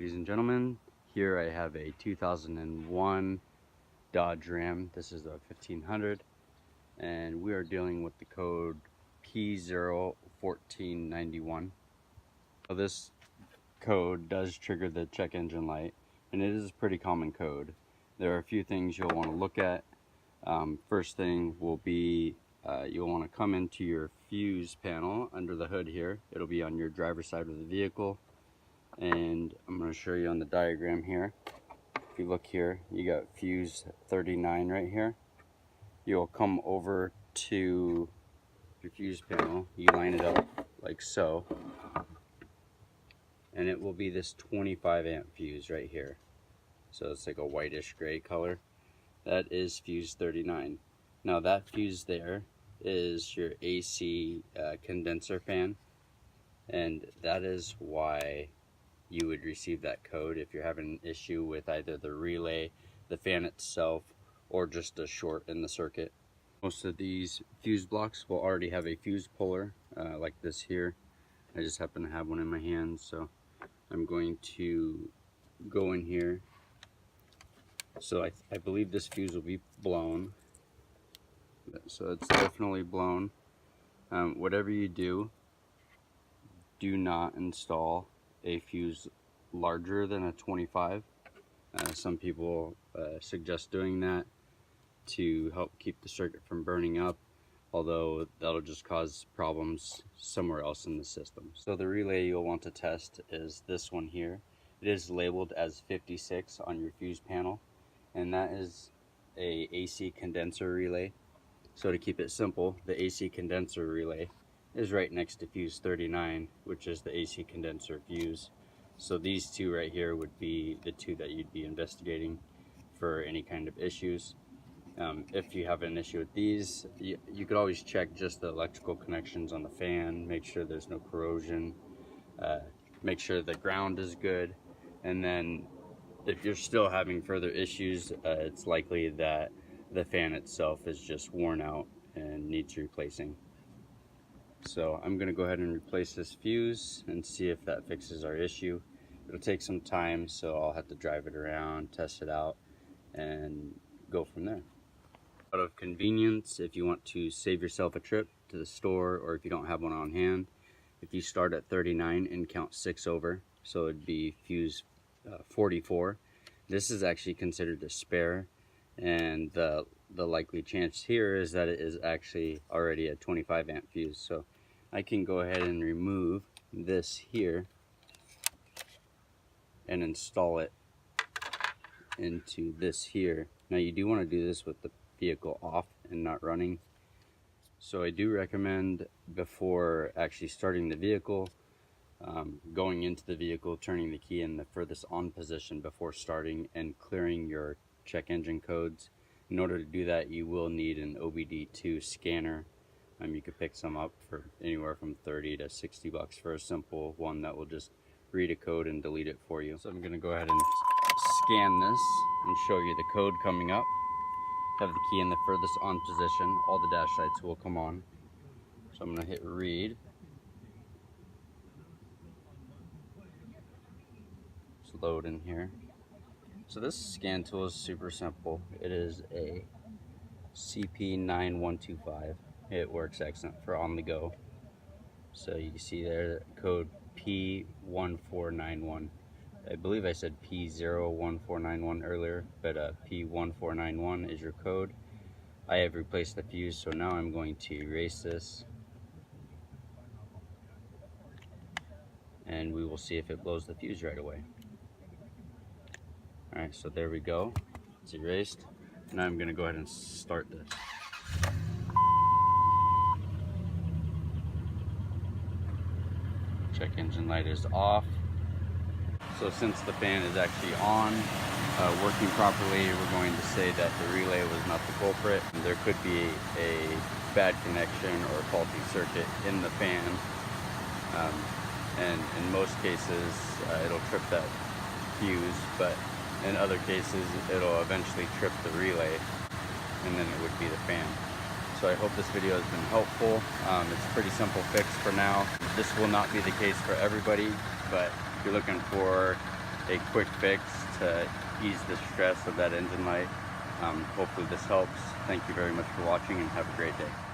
ladies and gentlemen. Here I have a 2001 Dodge Ram. This is a 1500, and we are dealing with the code P1491. So this code does trigger the check engine light, and it is a pretty common code. There are a few things you'll want to look at. First thing will be you'll want to come into your fuse panel under the hood here. It'll be on your driver's side of the vehicle, and I'm going to show you on the diagram here. If you look here, you got fuse 39 right here. You'll come over to your fuse panel, you line it up like so, and it will be this 25 amp fuse right here. So it's like a whitish gray color. That is fuse 39. Now that fuse there is your AC condenser fan, and that is why you would receive that code if you're having an issue with either the relay, the fan itself, or just a short in the circuit. Most of these fuse blocks will already have a fuse puller like this here. I just happen to have one in my hand, so I'm going to go in here. So I believe this fuse will be blown. So it's definitely blown. Whatever you do, do not install a fuse larger than a 25. Some people suggest doing that to help keep the circuit from burning up, although that'll just cause problems somewhere else in the system. So the relay you'll want to test is this one here. It is labeled as 56 on your fuse panel, and that is a AC condenser relay. So to keep it simple, the AC condenser relay is right next to fuse 39, which is the AC condenser fuse. So these two right here would be the two that you'd be investigating for any kind of issues. If you have an issue with these, you could always check just the electrical connections on the fan, make sure there's no corrosion, make sure the ground is good, and then if you're still having further issues, it's likely that the fan itself is just worn out and needs replacing. So I'm going to go ahead and replace this fuse and see if that fixes our issue. It'll take some time, so I'll have to drive it around, test it out, and go from there. Out of convenience, if you want to save yourself a trip to the store, or if you don't have one on hand, if you start at 39 and count 6 over, so it'd be fuse 44. This is actually considered a spare, and the likely chance here is that it is actually already a 25 amp fuse. So I can go ahead and remove this here and install it into this here. Now you do want to do this with the vehicle off and not running. So I do recommend, before actually starting the vehicle, going into the vehicle, turning the key in the furthest on position before starting, and clearing your check engine codes. In order to do that, you will need an OBD2 scanner. You could pick some up for anywhere from 30 to 60 bucks for a simple one that will just read a code and delete it for you. So I'm going to go ahead and scan this and show you the code coming up. Have the key in the furthest on position, all the dash lights will come on. So I'm going to hit read. Just load in here. So this scan tool is super simple. It is a CP9125. It works excellent for on the go. So you can see there code P1491. I believe I said P01491 earlier, but P1491 is your code. I have replaced the fuse, so now I'm going to erase this, and we will see if it blows the fuse right away. Alright, so there we go. It's erased. Now I'm going to go ahead and start this. Check engine light is off. So since the fan is actually on, working properly, we're going to say that the relay was not the culprit. There could be a bad connection or faulty circuit in the fan. And in most cases, it'll trip that fuse, but in other cases, it'll eventually trip the relay, and then it would be the fan. So I hope this video has been helpful. It's a pretty simple fix for now. This will not be the case for everybody, but if you're looking for a quick fix to ease the stress of that engine light. Hopefully this helps. Thank you very much for watching and have a great day.